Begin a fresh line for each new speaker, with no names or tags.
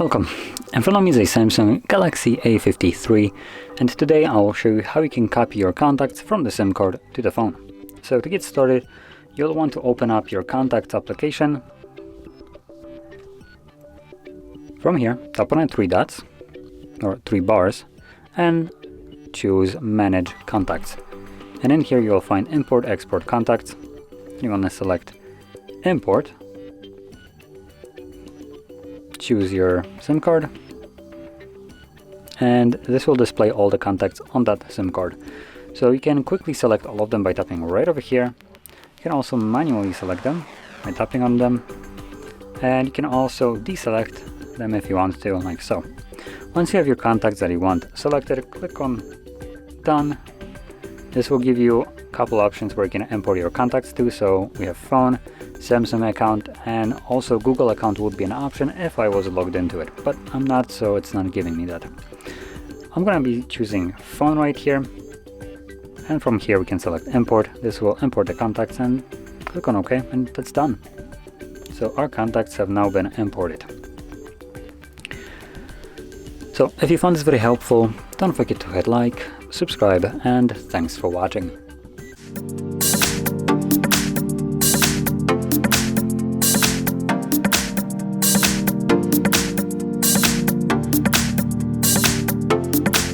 Welcome. In front of me is a Samsung Galaxy A53, and today I will show you how you can copy your contacts from the SIM card to the phone. So to get started, you'll want to open up your contacts application. From here, tap on the three dots, or three bars, and choose Manage Contacts. And in here you'll find Import Export Contacts. You want to select Import. Choose your SIM card, and this will display all the contacts on that SIM card. So you can quickly select all of them by tapping right over here. You can also manually select them by tapping on them, and you can also deselect them if you want to, like so. Once you have your contacts that you want selected, click on Done. This will give you a couple options where you can import your contacts to. So we have phone, Samsung account, and also Google account would be an option if I was logged into it, but I'm not, so it's not giving me that. I'm going to be choosing phone right here, and from here we can select import. This will import the contacts, and click on OK, and that's done. So our contacts have now been imported. So if you found this very helpful, don't forget to hit like, subscribe, and thanks for watching.